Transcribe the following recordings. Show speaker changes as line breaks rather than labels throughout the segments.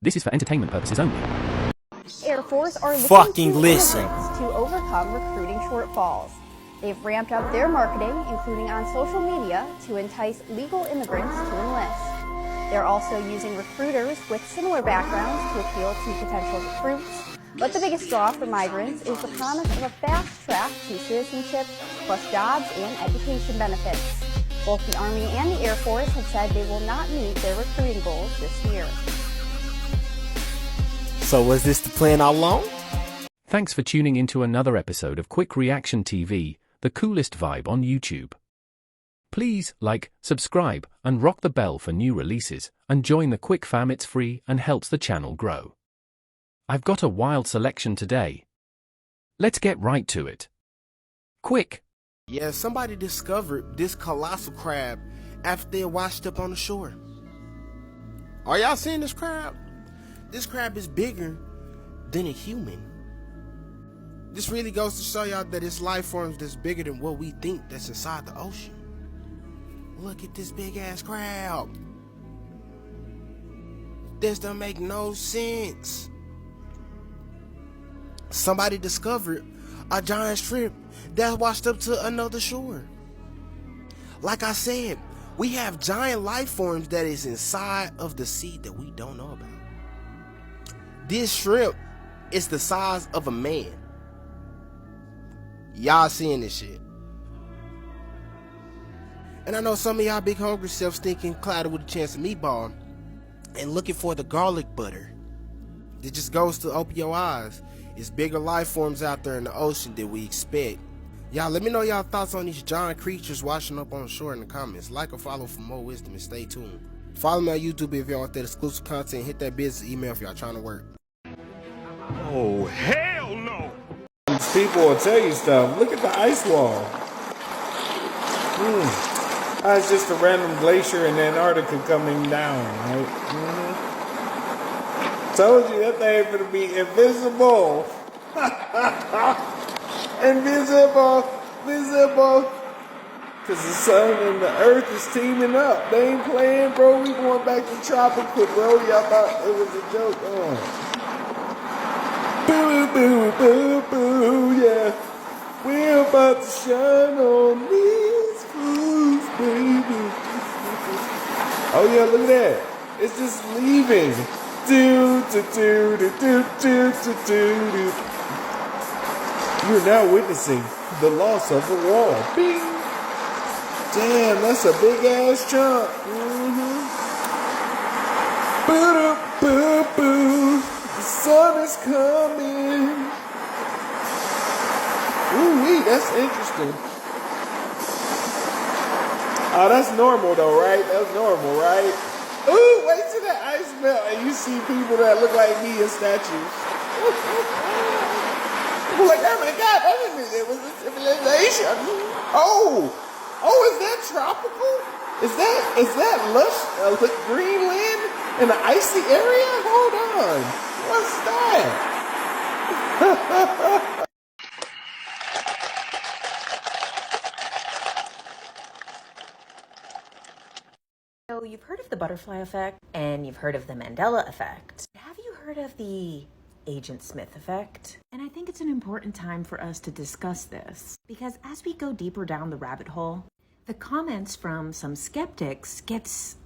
This is for entertainment purposes only.
Air Force are
Fucking listen.
to overcome recruiting shortfalls. They've ramped up their marketing, including on social media, to entice legal immigrants to enlist. They're also using recruiters with similar backgrounds to appeal to potential recruits. But the biggest draw for migrants is the promise of a fast track to citizenship, plus jobs and education benefits. Both the Army and the Air Force have said they will not meet their recruiting goals this year.
So was this the plan all along?
Thanks for tuning into another episode of Quick Reaction TV, the coolest vibe on YouTube. Please like, subscribe, and rock the bell for new releases, and join the Quik fam. It's free and helps the channel grow. I've got a wild selection today. Let's get right to it. Quik.
Yeah, somebody discovered this colossal crab after they washed up on the shore. Are y'all seeing this crab? This crab is bigger than a human. This really goes to show y'all that it's life forms that's bigger than what we think that's inside the ocean. Look at this big ass crab. This don't make no sense. Somebody discovered a giant shrimp that washed up to another shore. Like I said, we have giant life forms that is inside of the sea that we don't know about. This shrimp is the size of a man. Y'all seeing this shit. And I know some of y'all big hungry selves thinking clouded with a chance of meatball and looking for the garlic butter. It just goes to open your eyes. It's bigger life forms out there in the ocean than we expect. Y'all let me know y'all thoughts on these giant creatures washing up on the shore in the comments. Like or follow for more wisdom and stay tuned. Follow me on YouTube if y'all want that exclusive content. Hit that business email if y'all trying to work.
Oh, hell no!
These people will tell you stuff. Look at the ice wall. It's just a random glacier in Antarctica coming down, right? Told you that thing ain't gonna be invisible. Visible. Cause the sun and the earth is teaming up. They ain't playing, bro. We going back to tropical, bro. Y'all thought it was a joke. Boo, boo, boo, boo, yeah. We're about to shine on these fools, baby. Oh yeah, look at that. It's just leaving. You're now witnessing the loss of a wall. Bing. Damn, that's a big ass chunk. Boo, boo, boo. The sun is coming. Ooh, that's interesting. Oh, that's normal though, right? That's normal, right? Ooh, wait till that ice melt and you see people that look like me in statues. People like, oh my God, it was a civilization. Oh, is that tropical? Is that lush Greenland in an icy area? Hold on. What's that?
So you've heard of the butterfly effect and you've heard of the Mandela effect. Have you heard of the Agent Smith effect? And I think it's an important time for us to discuss this because as we go deeper down the rabbit hole, the comments from some skeptics gets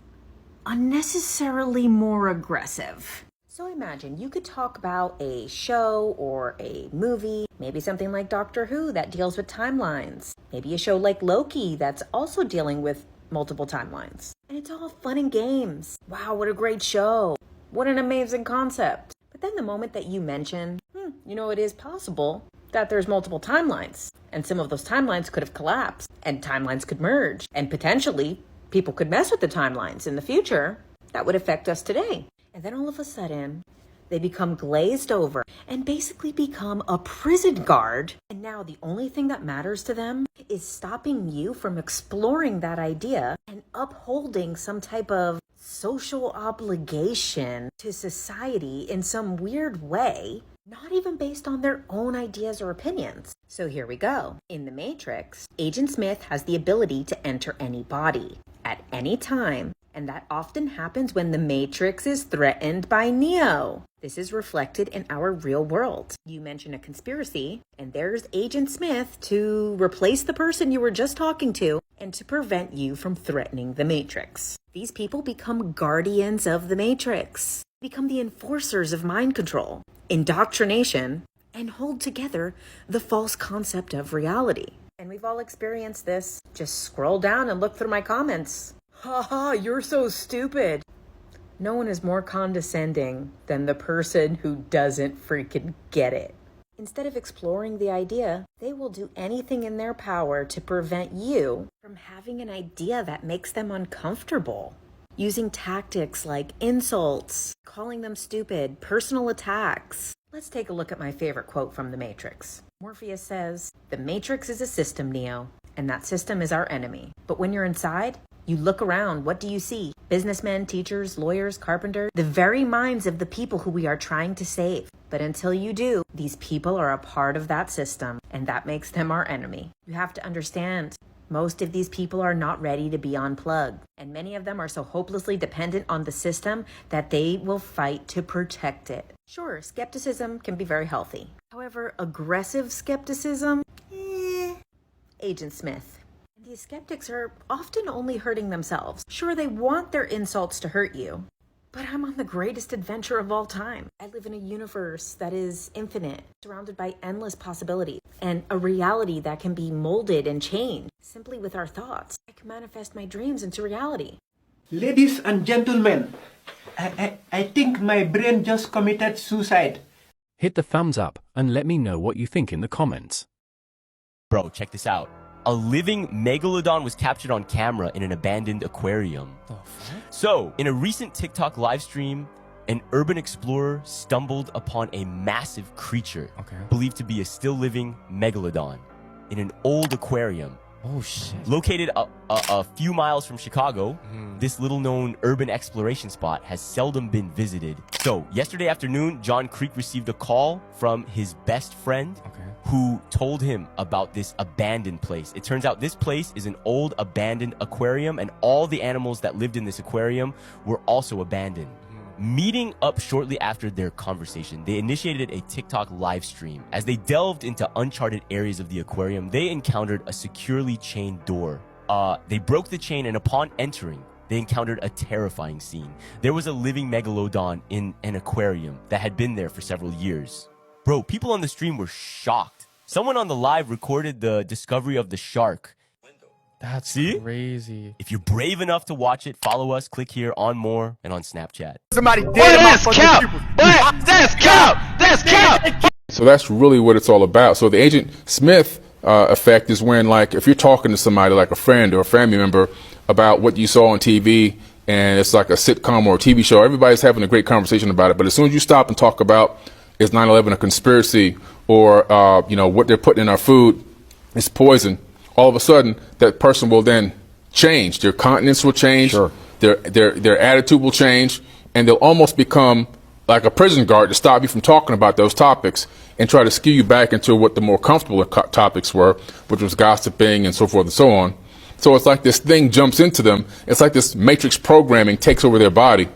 unnecessarily more aggressive. So imagine you could talk about a show or a movie, maybe something like Doctor Who that deals with timelines, maybe a show like Loki that's also dealing with multiple timelines. And it's all fun and games. Wow, what a great show. What an amazing concept. But then the moment that you mention, it is possible that there's multiple timelines. And some of those timelines could have collapsed. And timelines could merge. And potentially, people could mess with the timelines in the future. That would affect us today. And then all of a sudden, they become glazed over and basically become a prison guard. And now the only thing that matters to them is stopping you from exploring that idea and upholding some type of social obligation to society in some weird way, not even based on their own ideas or opinions. So here we go. In the Matrix, Agent Smith has the ability to enter any body at any time And that often happens when the Matrix is threatened by Neo. This is reflected in our real world. You mention a conspiracy, and there's Agent Smith to replace the person you were just talking to and to prevent you from threatening the Matrix. These people become guardians of the Matrix, become the enforcers of mind control, indoctrination, and hold together the false concept of reality. And we've all experienced this. Just scroll down and look through my comments. Haha, you're so stupid. No one is more condescending than the person who doesn't freaking get it. Instead of exploring the idea, they will do anything in their power to prevent you from having an idea that makes them uncomfortable. Using tactics like insults, calling them stupid, personal attacks. Let's take a look at my favorite quote from The Matrix. Morpheus says, "The Matrix is a system, Neo, and that system is our enemy. But when you're inside, you look around, what do you see? Businessmen, teachers, lawyers, carpenters, the very minds of the people who we are trying to save. But until you do, these people are a part of that system, and that makes them our enemy. You have to understand, most of these people are not ready to be unplugged, and many of them are so hopelessly dependent on the system that they will fight to protect it." Sure, skepticism can be very healthy. However, aggressive skepticism, Agent Smith. These skeptics are often only hurting themselves. Sure, they want their insults to hurt you, but I'm on the greatest adventure of all time. I live in a universe that is infinite, surrounded by endless possibilities, and a reality that can be molded and changed simply with our thoughts. I can manifest my dreams into reality.
Ladies and gentlemen, I think my brain just committed suicide.
Hit the thumbs up and let me know what you think in the comments.
Bro, check this out. A living megalodon was captured on camera in an abandoned aquarium. So, in a recent TikTok live stream, an urban explorer stumbled upon a massive creature believed to be a still living megalodon in an old aquarium.
Oh shit.
Located a few miles from Chicago, this little-known urban exploration spot has seldom been visited. So, yesterday afternoon, John Quik received a call from his best friend who told him about this abandoned place. It turns out this place is an old abandoned aquarium, and all the animals that lived in this aquarium were also abandoned. Meeting up shortly after their conversation, they initiated a TikTok live stream. As they delved into uncharted areas of the aquarium, they encountered a securely chained door. They broke the chain, and upon entering, they encountered a terrifying scene. There was a living megalodon in an aquarium that had been there for several years. Bro, people on the stream were shocked. Someone on the live recorded the discovery of the shark.
That's crazy.
If you're brave enough to watch it, follow us, click here on more, and on Snapchat.
Somebody dead. That's count. That's count. That's count.
So that's really what it's all about. So the Agent Smith effect is when, like, if you're talking to somebody, like a friend or a family member, about what you saw on TV, and it's like a sitcom or a TV show, everybody's having a great conversation about it. But as soon as you stop and talk about, is 9/11 a conspiracy, or what they're putting in our food is poison, all of a sudden that person will then change. Their countenance will change.
Sure.
Their attitude will change, and they'll almost become like a prison guard to stop you from talking about those topics and try to skew you back into what the more comfortable topics were, which was gossiping and so forth and so on. So it's like this thing jumps into them. It's like this matrix programming takes over their body.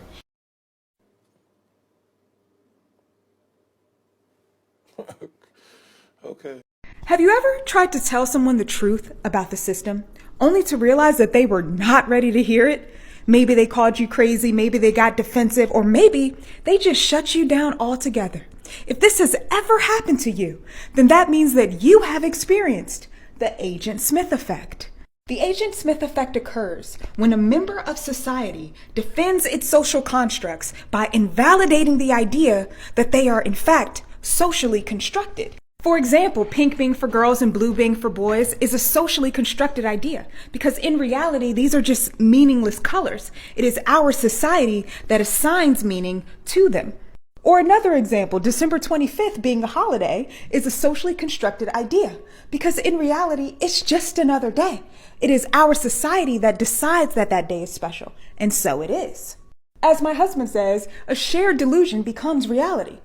Okay.
Have you ever tried to tell someone the truth about the system, only to realize that they were not ready to hear it? Maybe they called you crazy, maybe they got defensive, or maybe they just shut you down altogether. If this has ever happened to you, then that means that you have experienced the Agent Smith effect. The Agent Smith effect occurs when a member of society defends its social constructs by invalidating the idea that they are in fact socially constructed. For example, pink being for girls and blue being for boys is a socially constructed idea, because in reality, these are just meaningless colors. It is our society that assigns meaning to them. Or another example, December 25th being a holiday is a socially constructed idea, because in reality, it's just another day. It is our society that decides that that day is special, and so it is. As my husband says, a shared delusion becomes reality.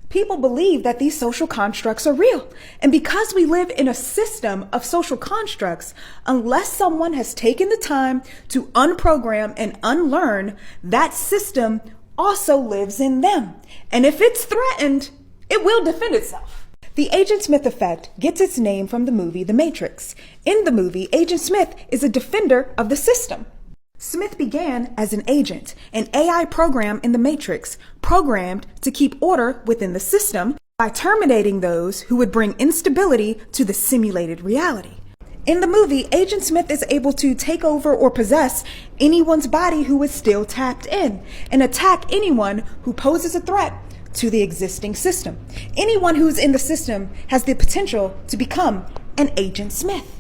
People believe that these social constructs are real. And because we live in a system of social constructs, unless someone has taken the time to unprogram and unlearn, that system also lives in them. And if it's threatened, it will defend itself. The Agent Smith effect gets its name from the movie The Matrix. In the movie, Agent Smith is a defender of the system. Smith began as an agent, an AI program in the Matrix, programmed to keep order within the system by terminating those who would bring instability to the simulated reality. In the movie, Agent Smith is able to take over or possess anyone's body who is still tapped in and attack anyone who poses a threat to the existing system. Anyone who's in the system has the potential to become an Agent Smith.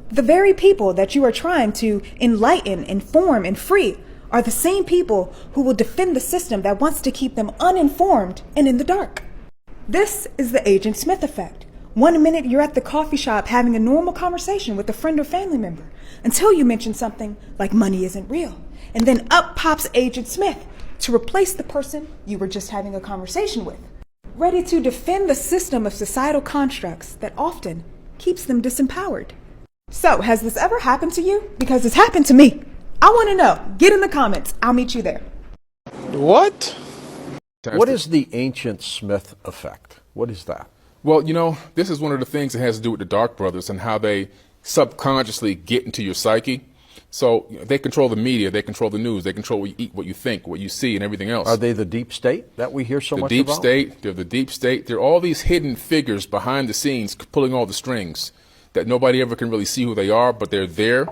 The very people that you are trying to enlighten, inform, and free are the same people who will defend the system that wants to keep them uninformed and in the dark. This is the Agent Smith effect. 1 minute you're at the coffee shop having a normal conversation with a friend or family member until you mention something like money isn't real. And then up pops Agent Smith to replace the person you were just having a conversation with, ready to defend the system of societal constructs that often keeps them disempowered. So, has this ever happened to you? Because it's happened to me. I want to know. Get in the comments. I'll meet you there.
What? What is the Agent Smith effect? What is that?
Well, this is one of the things that has to do with the Dark Brothers and how they subconsciously get into your psyche. So they control the media, they control the news, they control what you eat, what you think, what you see, and everything else.
Are they the deep state that we hear so much about?
The deep state, they're the deep state. They're all these hidden figures behind the scenes pulling all the strings that nobody ever can really see who they are, but they're there.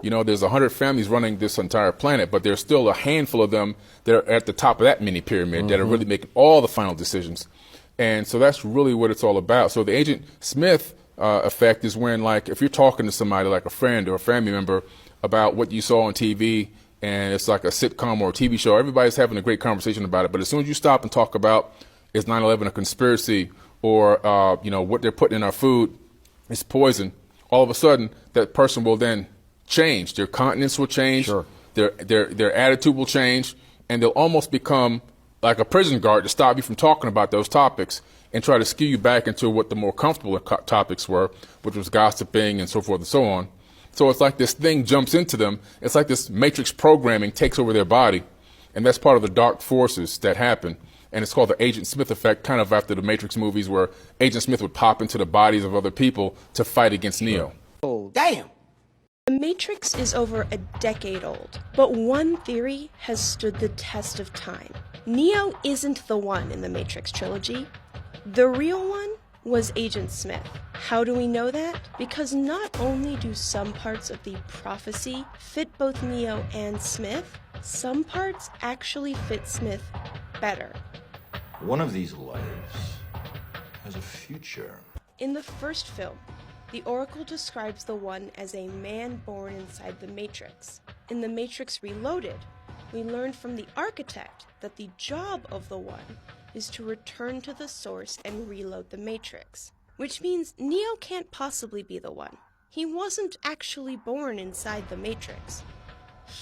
There's 100 families running this entire planet, but there's still a handful of them that are at the top of that mini pyramid that are really making all the final decisions. And so that's really what it's all about. So the Agent Smith effect is when, like, if you're talking to somebody, like a friend or a family member, about what you saw on TV, and it's like a sitcom or a TV show, everybody's having a great conversation about it. But as soon as you stop and talk about, is 9/11 a conspiracy, or what they're putting in our food is poison, all of a sudden that person will then change. Their countenance will change.
Sure.
Their attitude will change, and they'll almost become like a prison guard to stop you from talking about those topics and try to skew you back into what the more comfortable topics were, which was gossiping and so forth and so on. So it's like this thing jumps into them. It's like this matrix programming takes over their body, and that's part of the dark forces that happen. And it's called the Agent Smith effect, kind of after the Matrix movies where Agent Smith would pop into the bodies of other people to fight against Neo.
Oh, damn! The Matrix is over a decade old, but one theory has stood the test of time. Neo isn't the one in the Matrix trilogy. The real one was Agent Smith. How do we know that? Because not only do some parts of the prophecy fit both Neo and Smith, some parts actually fit Smith better.
One of these lives has a future.
In the first film, the Oracle describes the One as a man born inside the Matrix. In The Matrix Reloaded, we learn from the architect that the job of the One is to return to the source and reload the Matrix. Which means Neo can't possibly be the One. He wasn't actually born inside the Matrix.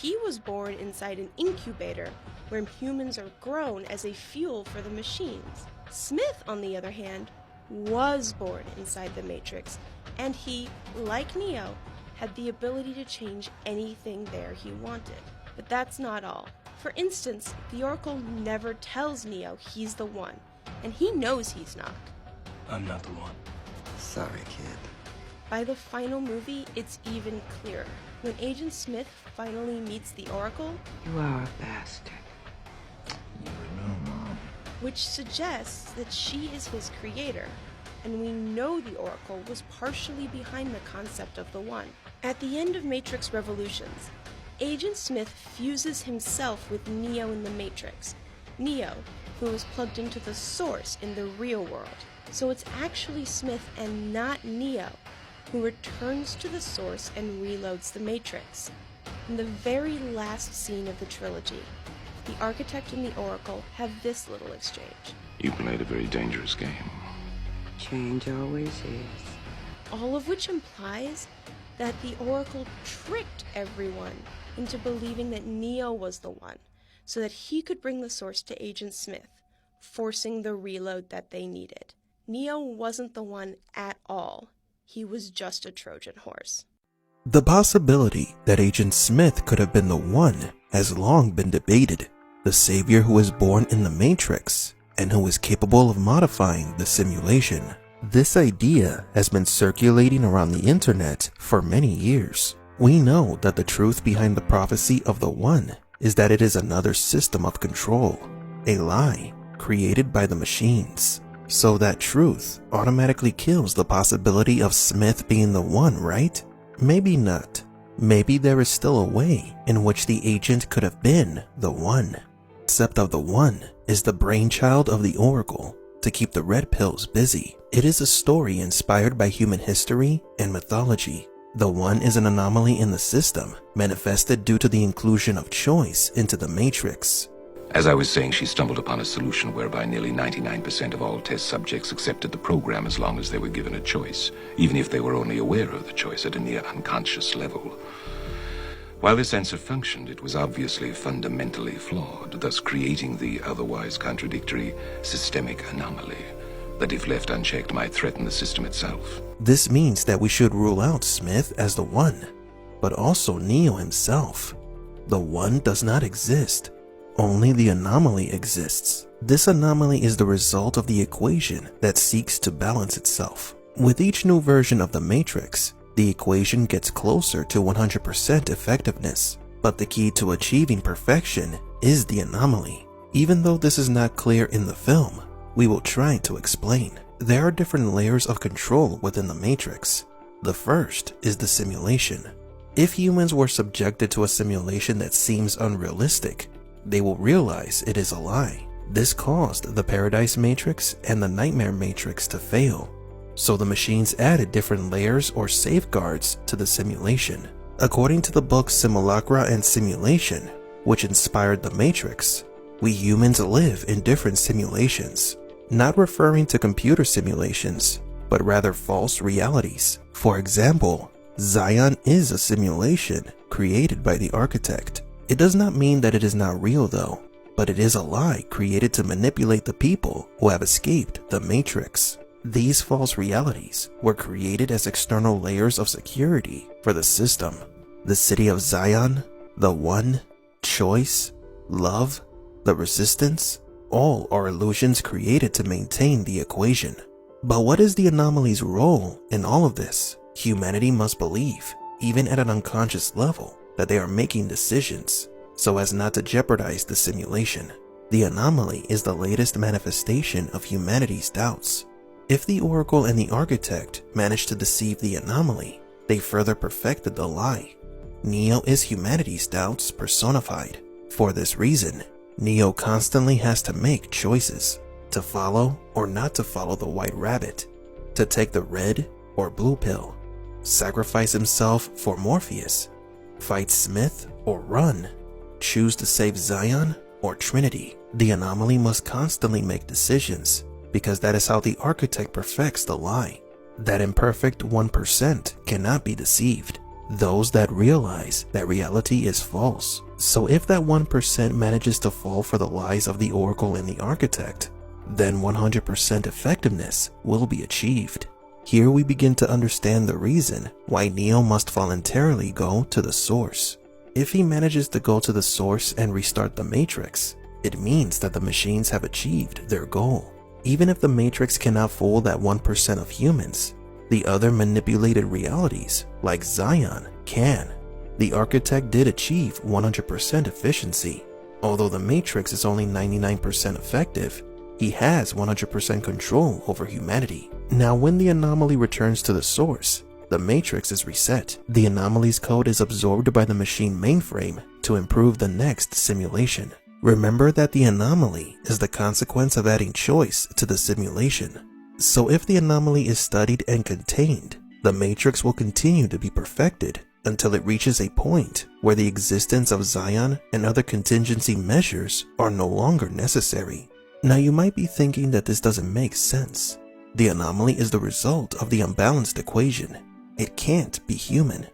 He was born inside an incubator where humans are grown as a fuel for the machines. Smith, on the other hand, was born inside the Matrix, and he, like Neo, had the ability to change anything there he wanted. But that's not all. For instance, the Oracle never tells Neo he's the One, and he knows he's not.
I'm not the one.
Sorry, kid.
By the final movie, it's even clearer. When Agent Smith finally meets the Oracle,
You are a bastard.
which suggests that she is his creator, and we know the Oracle was partially behind the concept of the One. At the end of Matrix Revolutions, Agent Smith fuses himself with Neo in the Matrix. Neo, who is plugged into the Source in the real world. So it's actually Smith and not Neo who returns to the Source and reloads the Matrix. In the very last scene of the trilogy, the Architect and the Oracle have this little exchange.
You played a very dangerous game.
Change always is.
All of which implies that the Oracle tricked everyone into believing that Neo was the One, so that he could bring the Source to Agent Smith, forcing the reload that they needed. Neo wasn't the one at all. He was just a Trojan horse.
The possibility that Agent Smith could have been the one has long been debated. The savior who was born in the Matrix and who is capable of modifying the simulation. This idea has been circulating around the internet for many years. We know that the truth behind the prophecy of the One is that it is another system of control, a lie created by the machines. So that truth automatically kills the possibility of Smith being the One, right? Maybe not. Maybe there is still a way in which the agent could have been the One. Except of the One is the brainchild of the Oracle to keep the Red Pills busy. It is a story inspired by human history and mythology. The One is an anomaly in the system, manifested due to the inclusion of choice into the Matrix.
As I was saying, she stumbled upon a solution whereby nearly 99% of all test subjects accepted the program as long as they were given a choice, even if they were only aware of the choice at a near unconscious level. While this answer functioned, it was obviously fundamentally flawed, thus creating the otherwise contradictory systemic anomaly that, if left unchecked, might threaten the system itself.
This means that we should rule out Smith as the One, but also Neo himself. The One does not exist. Only the anomaly exists. This anomaly is the result of the equation that seeks to balance itself. With each new version of the Matrix, the equation gets closer to 100% effectiveness. But the key to achieving perfection is the anomaly. Even though this is not clear in the film, we will try to explain. There are different layers of control within the Matrix. The first is the simulation. If humans were subjected to a simulation that seems unrealistic, they will realize it is a lie. This caused the Paradise Matrix and the Nightmare Matrix to fail. So the machines added different layers or safeguards to the simulation. According to the book Simulacra and Simulation, which inspired the Matrix, we humans live in different simulations, not referring to computer simulations, but rather false realities. For example, Zion is a simulation created by the architect. It does not mean that it is not real though, but it is a lie created to manipulate the people who have escaped the Matrix. These false realities were created as external layers of security for the system. The city of Zion, the One, choice, love, the resistance, all are illusions created to maintain the equation. But what is the anomaly's role in all of this? Humanity must believe, even at an unconscious level, that they are making decisions so as not to jeopardize the simulation. The anomaly is the latest manifestation of humanity's doubts. If the Oracle and the Architect managed to deceive the anomaly, they further perfected the lie. Neo is humanity's doubts personified. For this reason, Neo constantly has to make choices, to follow or not to follow the White Rabbit, to take the red or blue pill, sacrifice himself for Morpheus, fight Smith or run, choose to save Zion or Trinity. The anomaly must constantly make decisions, because that is how the architect perfects the lie. That imperfect 1% cannot be deceived. Those that realize that reality is false. So if that 1% manages to fall for the lies of the Oracle and the Architect, then 100% effectiveness will be achieved. Here we begin to understand the reason why Neo must voluntarily go to the source. If he manages to go to the source and restart the Matrix, it means that the machines have achieved their goal. Even if the Matrix cannot fool that 1% of humans, the other manipulated realities, like Zion, can. The Architect did achieve 100% efficiency. Although the Matrix is only 99% effective, he has 100% control over humanity. Now when the anomaly returns to the source, the Matrix is reset. The anomaly's code is absorbed by the machine mainframe to improve the next simulation. Remember that the anomaly is the consequence of adding choice to the simulation. So if the anomaly is studied and contained, the Matrix will continue to be perfected until it reaches a point where the existence of Zion and other contingency measures are no longer necessary. Now you might be thinking that this doesn't make sense. The anomaly is the result of the unbalanced equation. It can't be human.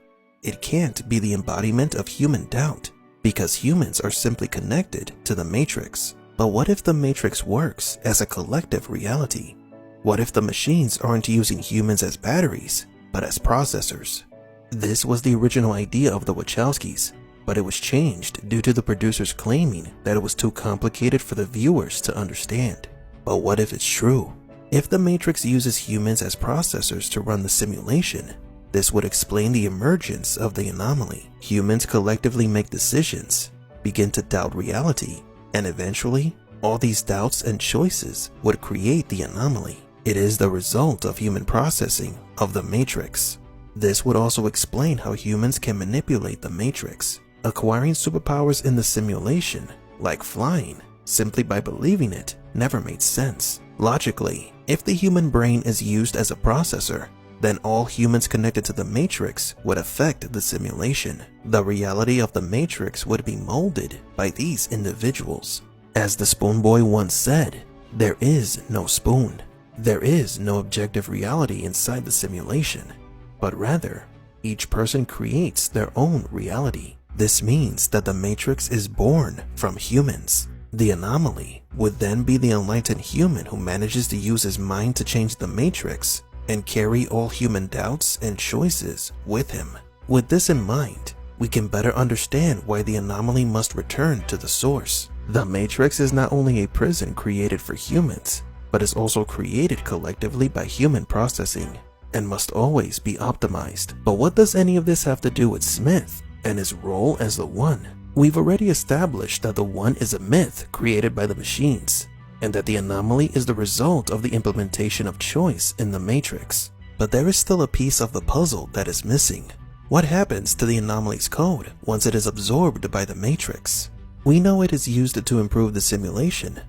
It can't be the embodiment of human doubt, because humans are simply connected to the Matrix. But what if the Matrix works as a collective reality? What if the machines aren't using humans as batteries, but as processors? This was the original idea of the Wachowskis, but it was changed due to the producers claiming that it was too complicated for the viewers to understand. But what if it's true? If the Matrix uses humans as processors to run the simulation, this would explain the emergence of the anomaly. Humans collectively make decisions, begin to doubt reality, and eventually, all these doubts and choices would create the anomaly. It is the result of human processing of the Matrix. This would also explain how humans can manipulate the Matrix, acquiring superpowers in the simulation, like flying, simply by believing it, never made sense. Logically, if the human brain is used as a processor, then all humans connected to the Matrix would affect the simulation. The reality of the Matrix would be molded by these individuals. As the Spoon Boy once said, there is no spoon. There is no objective reality inside the simulation, but rather, each person creates their own reality. This means that the Matrix is born from humans. The anomaly would then be the enlightened human who manages to use his mind to change the Matrix and carry all human doubts and choices with him. With this in mind, we can better understand why the anomaly must return to the source. The Matrix is not only a prison created for humans, but is also created collectively by human processing and must always be optimized. But what does any of this have to do with Smith and his role as the One? We've already established that the One is a myth created by the machines, and that the anomaly is the result of the implementation of choice in the Matrix. But there is still a piece of the puzzle that is missing. What happens to the anomaly's code once it is absorbed by the Matrix? We know it is used to improve the simulation,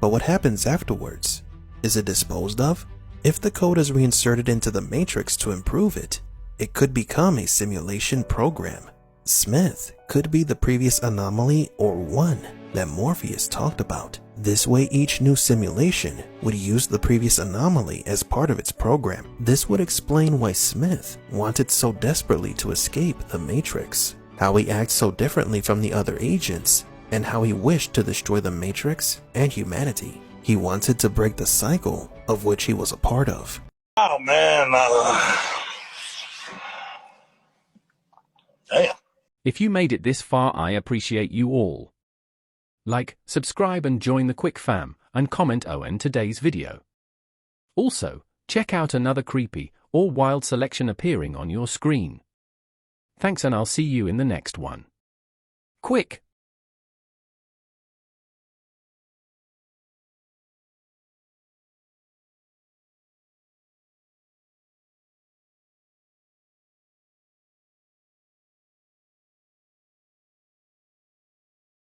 but what happens afterwards? Is it disposed of? If the code is reinserted into the Matrix to improve it, it could become a simulation program. Smith could be the previous anomaly or One that Morpheus talked about. This way, each new simulation would use the previous anomaly as part of its program. This would explain why Smith wanted so desperately to escape the Matrix, how he acts so differently from the other agents, and how he wished to destroy the Matrix and humanity. He wanted to break the cycle of which he was a part of.
Oh man, damn.
If you made it this far, I appreciate you all. Like, subscribe and join the Quik fam, and comment on today's video. Also, check out another creepy or wild selection appearing on your screen. Thanks, and I'll see you in the next one. Quik.